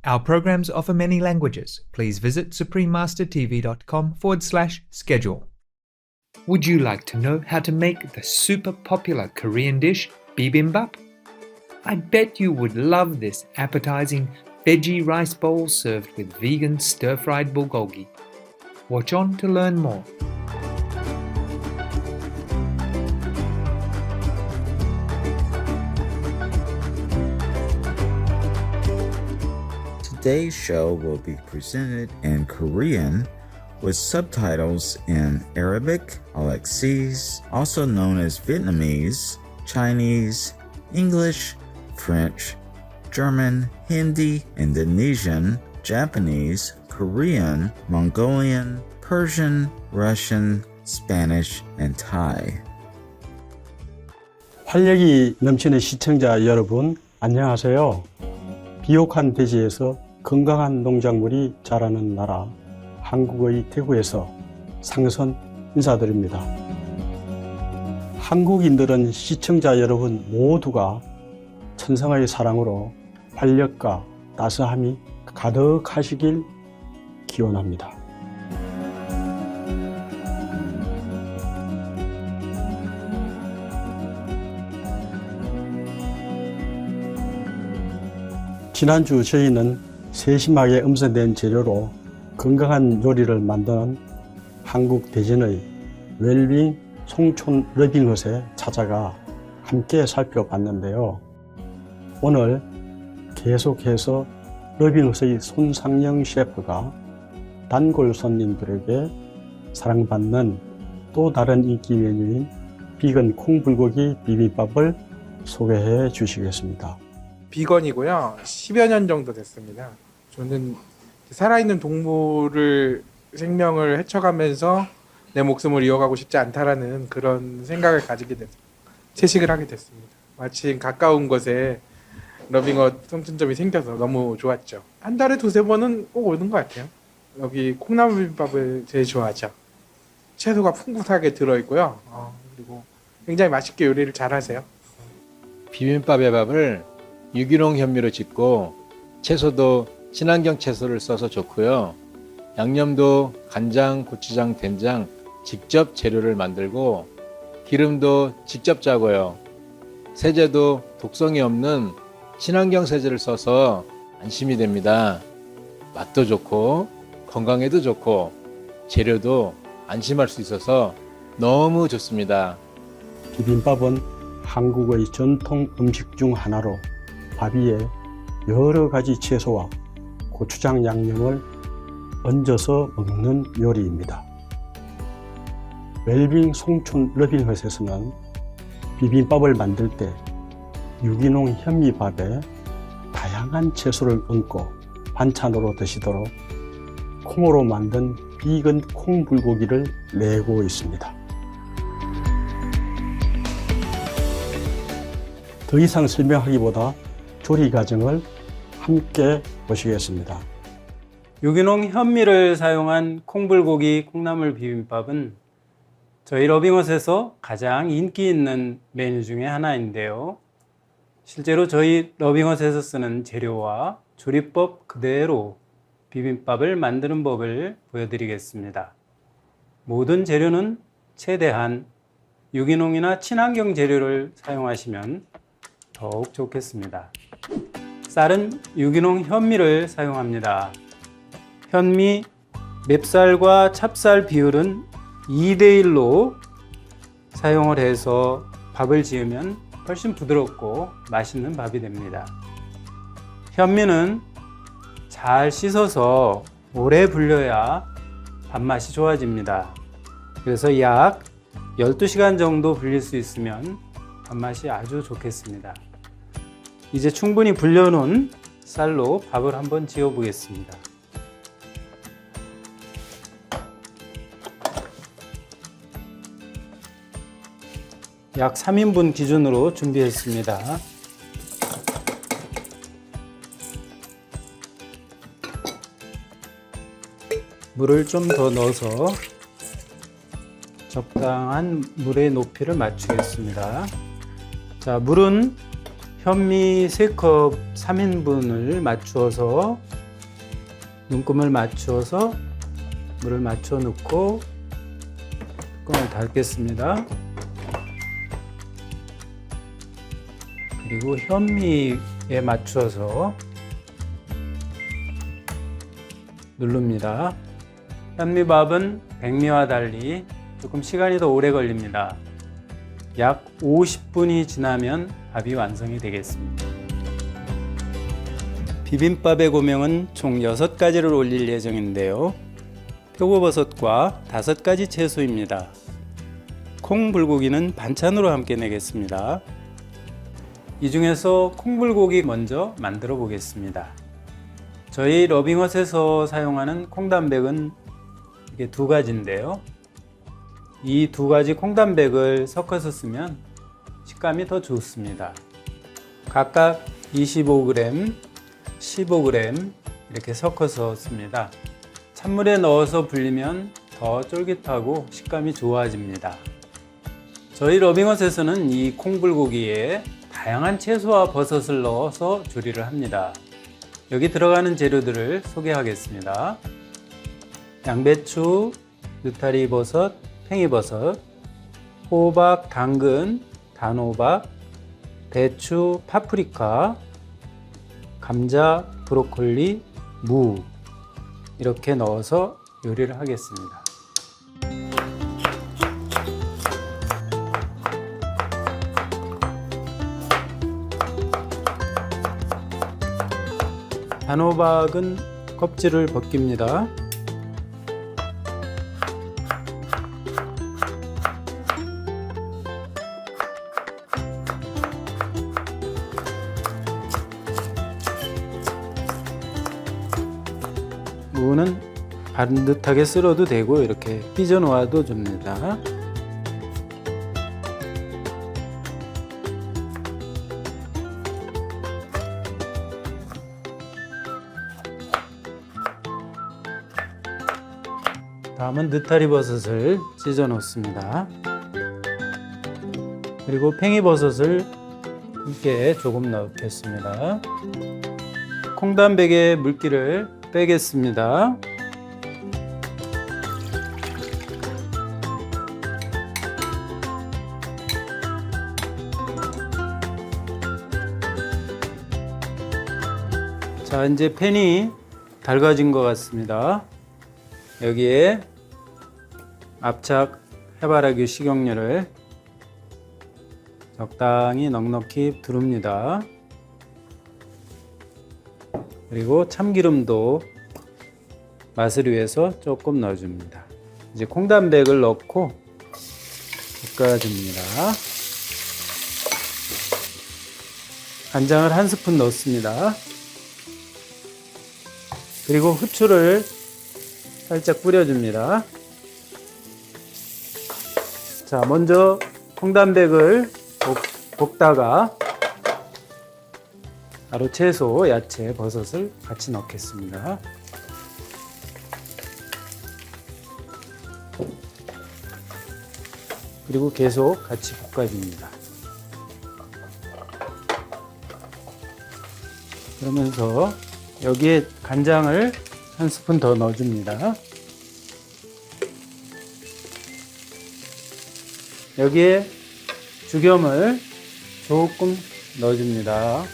Our programs offer many languages. Please visit suprememastertv.com/schedule. Would you like to know how to make the super popular Korean dish, bibimbap? I bet you would love this appetizing veggie rice bowl served with vegan stir-fried bulgogi. Watch on to learn more. Today's show will be presented in Korean with subtitles in Arabic, Alexese, also known as Vietnamese, Chinese, English, French, German, Hindi, Indonesian, Japanese, Korean, Mongolian, Persian, Russian, Spanish, and Thai. 활력이 넘치는 시청자 여러분, 안녕하세요. 비옥한 대지에서 건강한 농작물이 자라는 나라 한국의 대구에서 상선 인사드립니다. 한국인들은 시청자 여러분 모두가 천성의 사랑으로 활력과 따스함이 가득하시길 기원합니다. 지난주 저희는 세심하게 음선된 재료로 건강한 요리를 만드는 한국 대전의 웰빙 송촌 러빙헛에 찾아가 함께 살펴봤는데요. 오늘 계속해서 러빙헛의 손상영 셰프가 단골 손님들에게 사랑받는 또 다른 인기 메뉴인 비건 콩불고기 비빔밥을 소개해 주시겠습니다. 비건이고요. 10여 년 정도 됐습니다. 저는 살아있는 동물을 생명을 헤쳐가면서 내 목숨을 이어가고 싶지 않다라는 그런 생각을 가지게 돼서 채식을 하게 됐습니다. 마침 가까운 곳에 러빙헛 송천점이 생겨서 너무 좋았죠. 한 달에 두세 번은 꼭 오는 것 같아요. 여기 콩나물 비빔밥을 제일 좋아하죠. 채소가 풍부하게 들어있고요. 그리고 굉장히 맛있게 요리를 잘 하세요. 비빔밥의 밥을 유기농 현미로 짓고 채소도 친환경 채소를 써서 좋고요. 양념도 간장, 고추장, 된장 직접 재료를 만들고 기름도 직접 짜고요. 세제도 독성이 없는 친환경 세제를 써서 안심이 됩니다. 맛도 좋고 건강에도 좋고 재료도 안심할 수 있어서 너무 좋습니다. 비빔밥은 한국의 전통 음식 중 하나로 밥 위에 여러 가지 채소와 고추장 양념을 얹어서 먹는 요리입니다. 웰빙 송촌 러빙헛에서는 비빔밥을 만들 때 유기농 현미밥에 다양한 채소를 얹고 반찬으로 드시도록 콩으로 만든 비건 콩불고기를 내고 있습니다. 더 이상 설명하기보다 조리 과정을 함께 보시겠습니다. 유기농 현미를 사용한 콩불고기 콩나물 비빔밥은 저희 러빙헛에서 가장 인기 있는 메뉴 중에 하나인데요. 실제로 저희 러빙헛에서 쓰는 재료와 조리법 그대로 비빔밥을 만드는 법을 보여드리겠습니다. 모든 재료는 최대한 유기농이나 친환경 재료를 사용하시면 더욱 좋겠습니다. 쌀은 유기농 현미를 사용합니다. 현미, 맵쌀과 찹쌀 비율은 2:1로 사용을 해서 밥을 지으면 훨씬 부드럽고 맛있는 밥이 됩니다. 현미는 잘 씻어서 오래 불려야 밥맛이 좋아집니다. 그래서 약 12시간 정도 불릴 수 있으면 밥맛이 아주 좋겠습니다. 이제 충분히 불려놓은 쌀로 밥을 한번 지어 보겠습니다. 약 3인분 기준으로 준비했습니다. 물을 좀 더 넣어서 적당한 물의 높이를 맞추겠습니다. 자, 물은 현미 3컵 3인분을 맞추어서 눈금을 맞추어서 물을 맞춰 넣고 뚜껑을 닫겠습니다. 그리고 현미에 맞추어서 누릅니다. 현미밥은 백미와 달리 조금 시간이 더 오래 걸립니다. 약 50분이 지나면 밥이 완성이 되겠습니다. 비빔밥의 고명은 총 6가지를 올릴 예정인데요. 표고버섯과 5가지 채소입니다. 콩불고기는 반찬으로 함께 내겠습니다. 이 중에서 콩불고기 먼저 만들어 보겠습니다. 저희 러빙헛에서 사용하는 콩단백은 이게 2가지인데요. 이 2가지 콩단백을 섞어서 쓰면 식감이 더 좋습니다. 각각 25g, 15g 이렇게 섞어서 씁니다. 찬물에 넣어서 불리면 더 쫄깃하고 식감이 좋아집니다. 저희 러빙헛에서는 이 콩불고기에 다양한 채소와 버섯을 넣어서 조리를 합니다. 여기 들어가는 재료들을 소개하겠습니다. 양배추, 느타리 버섯, 팽이버섯, 호박, 당근, 단호박, 배추, 파프리카, 감자, 브로콜리, 무 이렇게 넣어서 요리를 하겠습니다. 단호박은 껍질을 벗깁니다. 무는 반듯하게 썰어도 되고 이렇게 삐져 놓아도 됩니다. 다음은 느타리 버섯을 찢어 놓습니다. 그리고 팽이버섯을 함께 조금 넣겠습니다. 콩단백의 물기를 빼겠습니다. 자, 이제 팬이 달궈진 것 같습니다. 여기에 압착 해바라기 식용유를 적당히 넉넉히 두릅니다. 그리고 참기름도 맛을 위해서 조금 넣어줍니다. 이제 콩단백을 넣고 볶아줍니다. 간장을 1스푼 넣습니다. 그리고 후추를 살짝 뿌려줍니다. 자, 먼저 콩단백을 볶다가 바로 채소, 야채, 버섯을 같이 넣겠습니다. 그리고 계속 같이 볶아줍니다. 그러면서 여기에 간장을 1스푼 더 넣어줍니다. 여기에 죽염을 조금 넣어줍니다.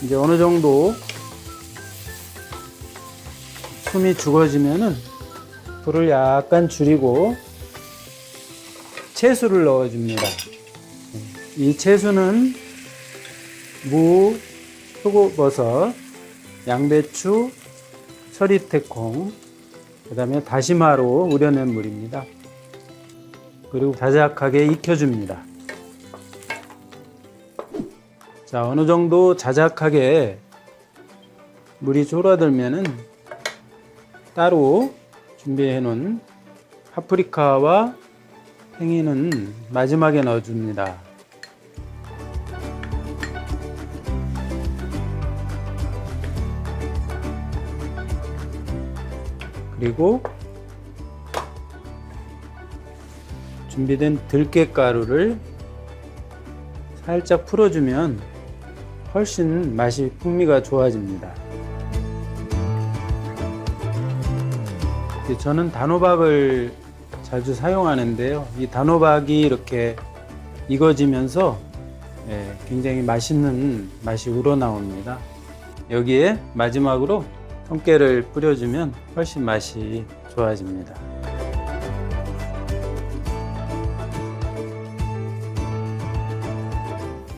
이제 어느 정도 숨이 죽어지면은 불을 약간 줄이고 채소를 넣어줍니다. 이 채소는 무, 표고버섯, 양배추, 서리태콩, 그 다음에 다시마로 우려낸 물입니다. 그리고 자작하게 익혀줍니다. 자, 어느 정도 자작하게 물이 졸아들면은 따로 준비해 놓은 파프리카와 팽이는 마지막에 넣어줍니다. 그리고 준비된 들깨가루를 살짝 풀어주면 훨씬 맛이 풍미가 좋아집니다. 저는 단호박을 자주 사용하는데요. 이 단호박이 이렇게 익어지면서 굉장히 맛있는 맛이 우러나옵니다. 여기에 마지막으로 성게를 뿌려주면 훨씬 맛이 좋아집니다.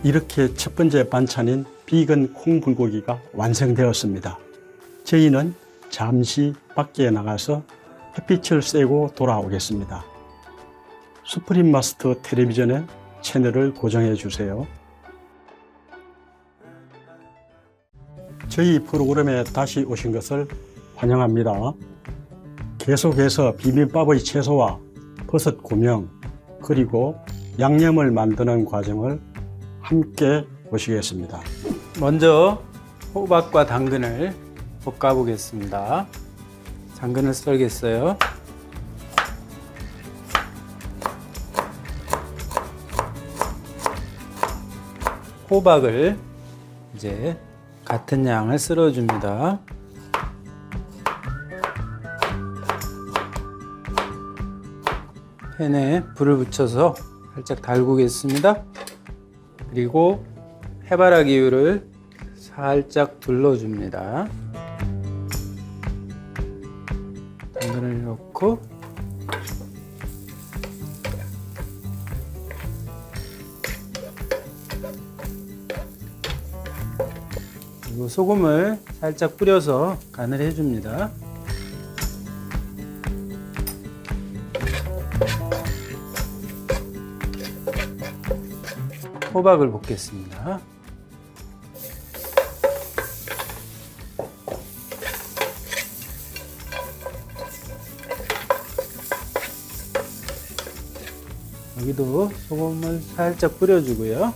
이렇게 첫 번째 반찬인 비건 콩불고기가 완성되었습니다. 저희는 잠시 밖에 나가서 햇빛을 쐬고 돌아오겠습니다. 수프림 마스터 텔레비전의 채널을 고정해 주세요. 저희 프로그램에 다시 오신 것을 환영합니다. 계속해서 비빔밥의 채소와 버섯 고명 그리고 양념을 만드는 과정을 함께 보시겠습니다. 먼저 호박과 당근을 볶아 보겠습니다. 당근을 썰겠어요. 호박을 이제 같은 양을 썰어줍니다. 팬에 불을 붙여서 살짝 달구겠습니다. 그리고 해바라기유를 살짝 둘러줍니다. 당근을 넣고 그리고 소금을 살짝 뿌려서 간을 해줍니다. 호박을 볶겠습니다. 여기도 소금을 살짝 뿌려주고요.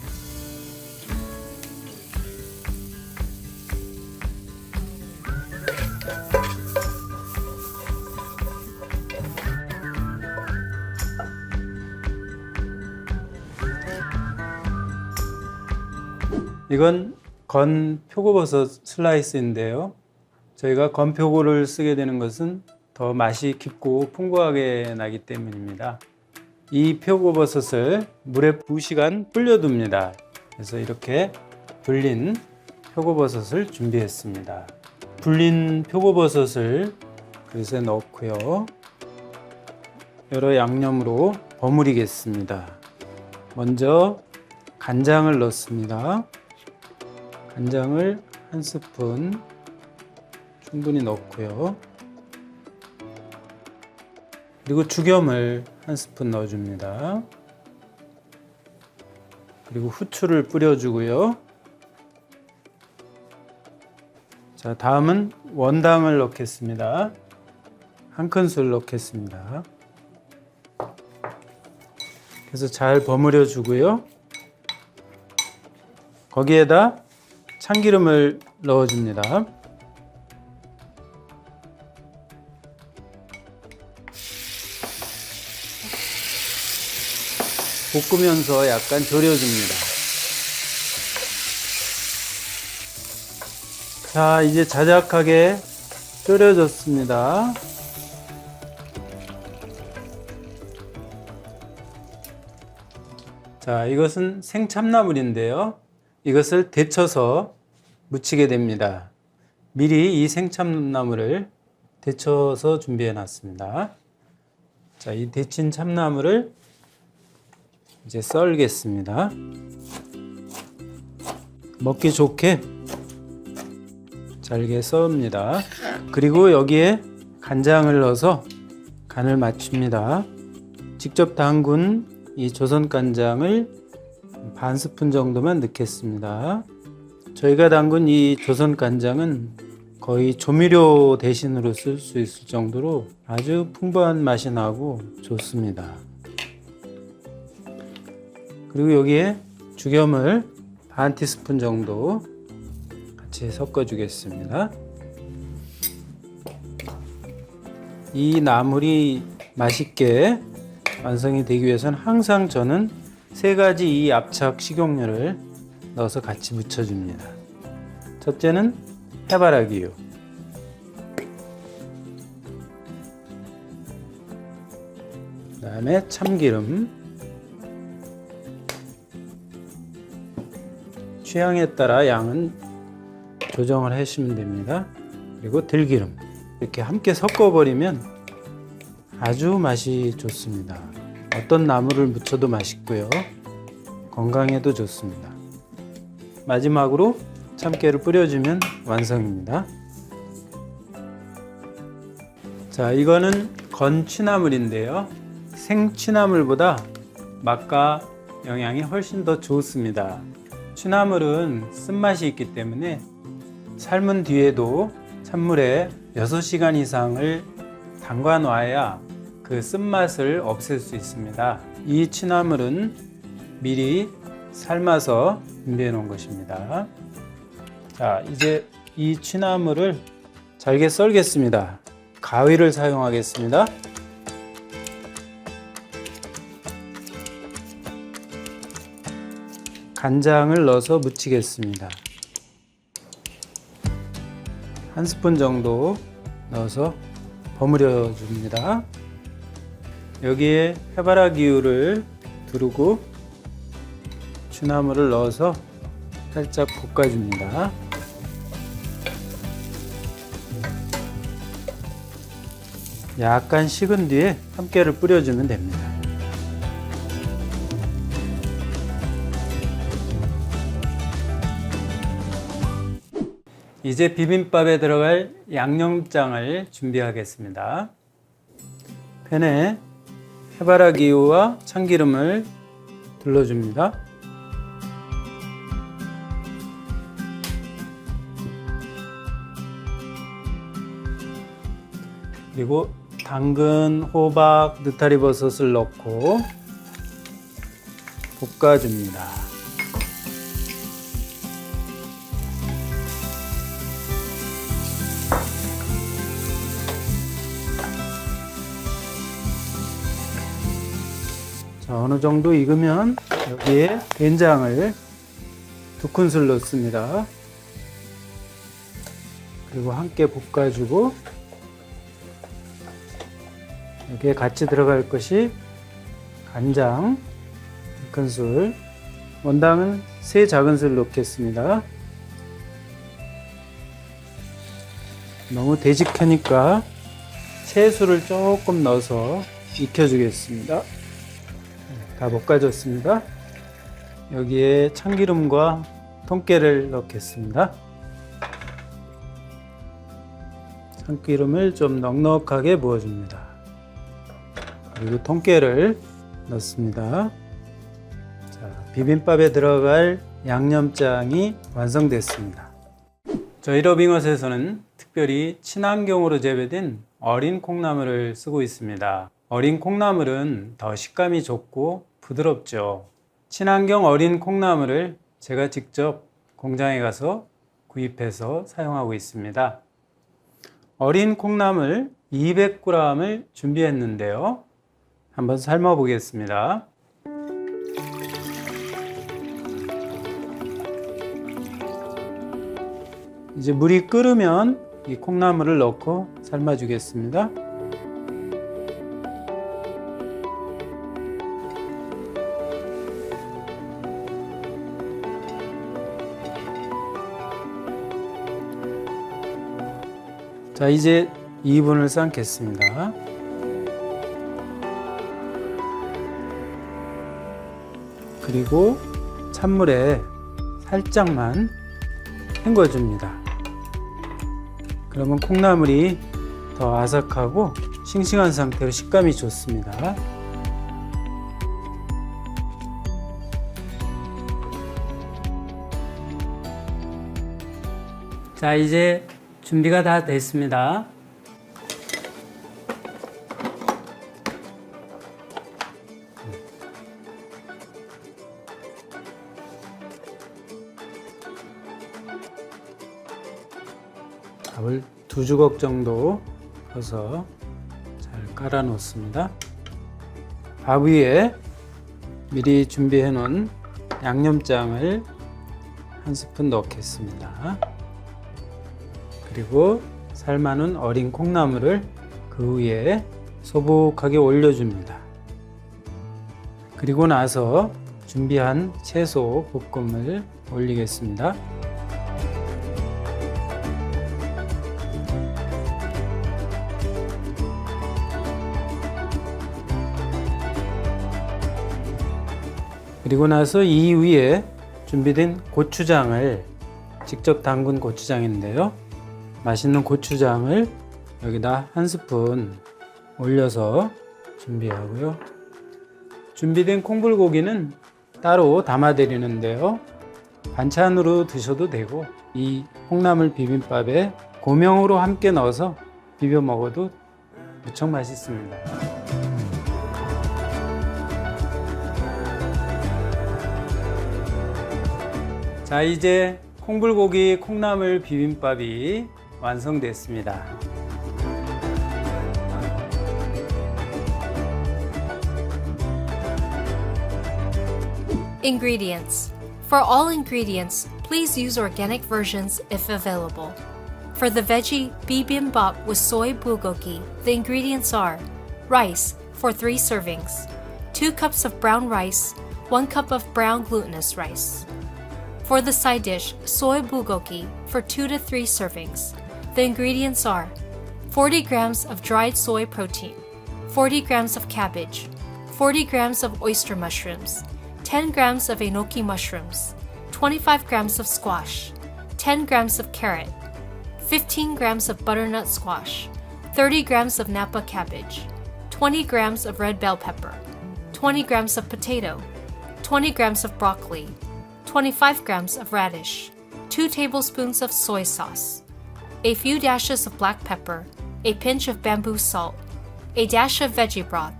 이건 건 표고버섯 슬라이스인데요. 저희가 건 표고를 쓰게 되는 것은 더 맛이 깊고 풍부하게 나기 때문입니다. 이 표고버섯을 물에 2시간 불려둡니다. 그래서 이렇게 불린 표고버섯을 준비했습니다. 불린 표고버섯을 그릇에 넣고요. 여러 양념으로 버무리겠습니다. 먼저 간장을 넣습니다. 간장을 1스푼 충분히 넣고요. 그리고 죽염을 1스푼 넣어줍니다. 그리고 후추를 뿌려주고요. 자, 다음은 원당을 넣겠습니다. 1큰술 넣겠습니다. 그래서 잘 버무려 주고요. 거기에다 참기름을 넣어줍니다. 볶으면서 약간 졸여줍니다. 자, 이제 자작하게 졸여졌습니다. 자, 이것은 생참나물인데요. 이것을 데쳐서 무치게 됩니다. 미리 이 생참나물을 데쳐서 준비해 놨습니다. 자, 이 데친 참나물을 이제 썰겠습니다. 먹기 좋게 잘게 썰습니다. 그리고 여기에 간장을 넣어서 간을 맞춥니다. 직접 담근 이 조선 간장을 반 스푼 정도만 넣겠습니다. 저희가 담근 이 조선 간장은 거의 조미료 대신으로 쓸 수 있을 정도로 아주 풍부한 맛이 나고 좋습니다. 그리고 여기에 죽염을 반 티스푼 정도 같이 섞어 주겠습니다. 이 나물이 맛있게 완성이 되기 위해서는 항상 저는 3가지 이 압착 식용유를 넣어서 같이 묻혀줍니다. 첫째는 해바라기유, 그 다음에 참기름, 취향에 따라 양은 조정을 하시면 됩니다. 그리고 들기름, 이렇게 함께 섞어버리면 아주 맛이 좋습니다. 어떤 나물을 무쳐도 맛있고요, 건강에도 좋습니다. 마지막으로 참깨를 뿌려주면 완성입니다. 자, 이거는 건 취나물인데요, 생 취나물보다 맛과 영양이 훨씬 더 좋습니다. 취나물은 쓴맛이 있기 때문에 삶은 뒤에도 찬물에 6시간 이상을 담가 놔야 그 쓴맛을 없앨 수 있습니다. 이 취나물은 미리 삶아서 준비해 놓은 것입니다. 자, 이제 이 취나물을 잘게 썰겠습니다. 가위를 사용하겠습니다. 간장을 넣어서 무치겠습니다. 1스푼 정도 넣어서 버무려 줍니다. 여기에 해바라기유를 두르고 취나물을 넣어서 살짝 볶아줍니다. 약간 식은 뒤에 참깨를 뿌려주면 됩니다. 이제 비빔밥에 들어갈 양념장을 준비하겠습니다. 팬에 해바라기유와 참기름을 둘러줍니다. 그리고 당근, 호박, 느타리버섯을 넣고 볶아줍니다. 자, 어느 정도 익으면 여기에 된장을 2큰술 넣습니다. 그리고 함께 볶아주고, 여기에 같이 들어갈 것이 간장 1큰술, 원당은 3 작은술 넣겠습니다. 너무 되직하니까 채소를 조금 넣어서 익혀주겠습니다. 다 볶아줬습니다. 여기에 참기름과 통깨를 넣겠습니다. 참기름을 좀 넉넉하게 부어줍니다. 그리고 통깨를 넣습니다. 자, 비빔밥에 들어갈 양념장이 완성됐습니다. 저희 러빙헛에서는 특별히 친환경으로 재배된 어린 콩나물을 쓰고 있습니다. 어린 콩나물은 더 식감이 좋고 부드럽죠. 친환경 어린 콩나물을 제가 직접 공장에 가서 구입해서 사용하고 있습니다. 어린 콩나물 200g을 준비했는데요, 한번 삶아 보겠습니다. 이제 물이 끓으면 이 콩나물을 넣고 삶아 주겠습니다. 자, 이제 2분을 삶겠습니다. 그리고 찬물에 살짝만 헹궈줍니다. 그러면 콩나물이 더 아삭하고 싱싱한 상태로 식감이 좋습니다. 자, 이제 준비가 다 됐습니다. 밥을 2주걱 정도 넣어서 잘 깔아 놓습니다. 밥 위에 미리 준비해 놓은 양념장을 한 스푼 넣겠습니다. 그리고 삶아놓은 어린 콩나물을 그 위에 소복하게 올려줍니다. 그리고 나서 준비한 채소 볶음을 올리겠습니다. 그리고 나서 이 위에 준비된 고추장을, 직접 담근 고추장인데요, 맛있는 고추장을 여기다 한 스푼 올려서 준비하고요. 준비된 콩불고기는 따로 담아 드리는데요, 반찬으로 드셔도 되고 이 콩나물 비빔밥에 고명으로 함께 넣어서 비벼 먹어도 무척 맛있습니다. 자, 이제 콩불고기 콩나물 비빔밥이 완성됐습니다. Ingredients. For all ingredients, please use organic versions if available. For the veggie bibimbap with soy bulgogi, the ingredients are rice for 3 servings, 2 cups of brown rice, 1 cup of brown glutinous rice. For the side dish, soy bulgogi for 2 to 3 servings, the ingredients are 40 grams of dried soy protein, 40 grams of cabbage, 40 grams of oyster mushrooms, 10 grams of enoki mushrooms, 25 grams of squash, 10 grams of carrot, 15 grams of butternut squash, 30 grams of napa cabbage, 20 grams of red bell pepper, 20 grams of potato, 20 grams of broccoli, 25 grams of radish, 2 tablespoons of soy sauce, a few dashes of black pepper, a pinch of bamboo salt, a dash of veggie broth,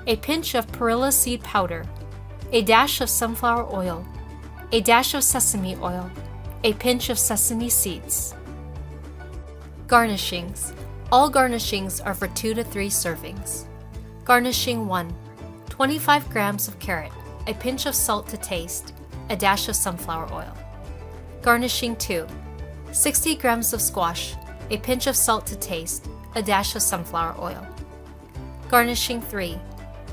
a pinch of perilla seed powder, a dash of sunflower oil, a dash of sesame oil, a pinch of sesame seeds. Garnishings. All garnishings are for 2 to 3 servings. Garnishing 1. 25 grams of carrot, a pinch of salt to taste, a dash of sunflower oil. Garnishing 2. 60 grams of squash, a pinch of salt to taste, a dash of sunflower oil. Garnishing 3.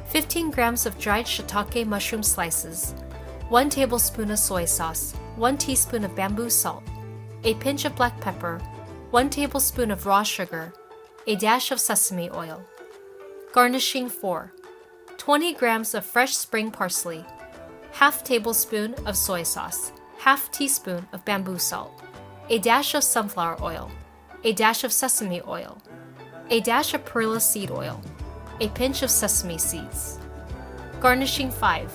15 grams of dried shiitake mushroom slices, 1 tablespoon of soy sauce, 1 teaspoon of bamboo salt, a pinch of black pepper, 1 tablespoon of raw sugar, a dash of sesame oil. Garnishing 4. 20 grams of fresh spring parsley, half tablespoon of soy sauce, half teaspoon of bamboo salt, a dash of sunflower oil, a dash of sesame oil, a dash of perilla seed oil, a pinch of sesame seeds. Garnishing 5.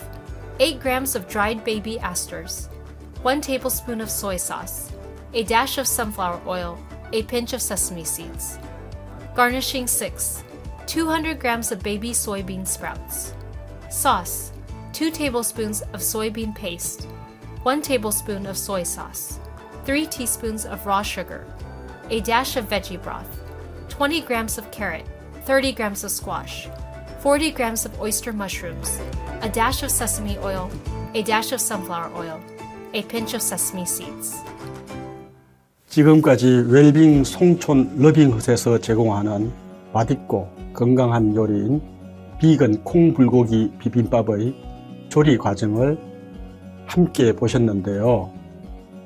8 grams of dried baby asters, 1 tablespoon of soy sauce, a dash of sunflower oil, a pinch of sesame seeds. Garnishing 6. 200 grams of baby soybean sprouts. Sauce. 2 tablespoons of soybean paste, 1 tablespoon of soy sauce, 3 teaspoons of raw sugar, a dash of veggie broth, 20 grams of carrot, 30 grams of squash, 40 grams of oyster mushrooms, a dash of sesame oil, a dash of sunflower oil, a pinch of sesame seeds. 지금까지 웰빙 송촌 러빙헛에서 제공하는 맛있고 건강한 요리인 비건 콩불고기 비빔밥의 조리 과정을 함께 보셨는데요.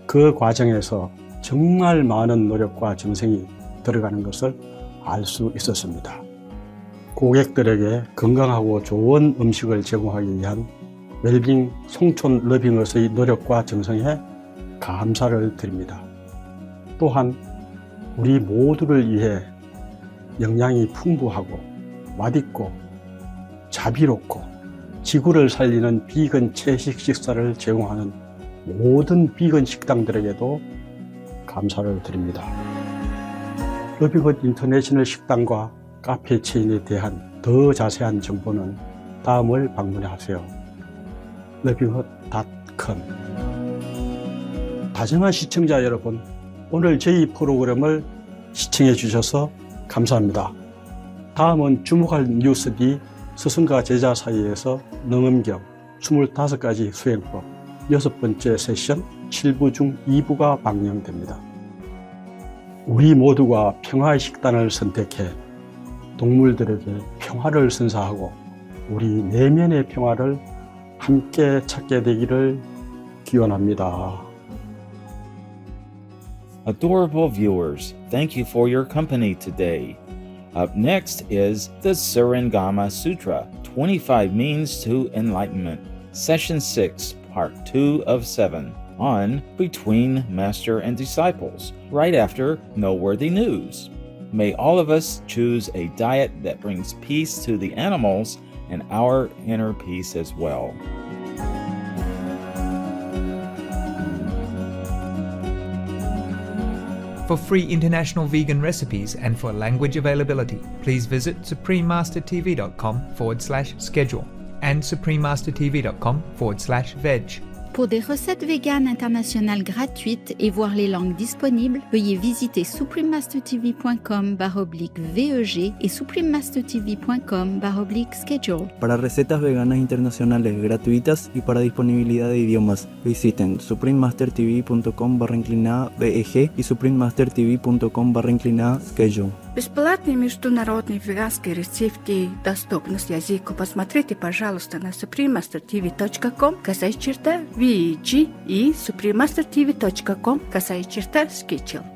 그 과정에서 정말 많은 노력과 정성이 들어가는 것을 알 수 있었습니다. 고객들에게 건강하고 좋은 음식을 제공하기 위한 웰빙 송촌 러빙헛의 노력과 정성에 감사를 드립니다. 또한 우리 모두를 위해 영양이 풍부하고 맛있고 자비롭고 지구를 살리는 비건 채식 식사를 제공하는 모든 비건 식당들에게도 감사를 드립니다. 러빙헛 인터내셔널 식당과 카페 체인에 대한 더 자세한 정보는 다음을 방문하세요. 러빙헛.com. 다정한 시청자 여러분, 오늘 저희 프로그램을 시청해 주셔서 감사합니다. 다음은 주목할 뉴스 뒤 스승과 제자 사이에서 능엄경 25가지 수행법 6번째 세션 7부 중 2부가 방영됩니다. 우리 모두가 평화의 식단을 선택해 동물들에게 평화를 선사하고 우리 내면의 평화를 함께 찾게 되기를 기원합니다. Adorable viewers, thank you for your company today. Up next is the Surangama Sutra, 25 Means to Enlightenment, Session 6, Part 2 of 7, on Between Master and Disciples, right after Noteworthy News. May all of us choose a diet that brings peace to the animals and our inner peace as well. For free international vegan recipes and for language availability, please visit suprememastertv.com/schedule and suprememastertv.com/veg. Pour des recettes véganes internationales gratuites et voir les langues disponibles, veuillez visiter suprememastertv.com/VEG et suprememastertv.com/schedule. Para recetas veganas internacionales gratuitas y para disponibilidad de idiomas, visiten suprememastertv.com/VEG и suprememastertv.com/schedule. Бесплатные международные веганские рецепты доступны с языка. Посмотрите, пожалуйста, на suprememastertv.com/VEG и suprememastertv.com/schedule.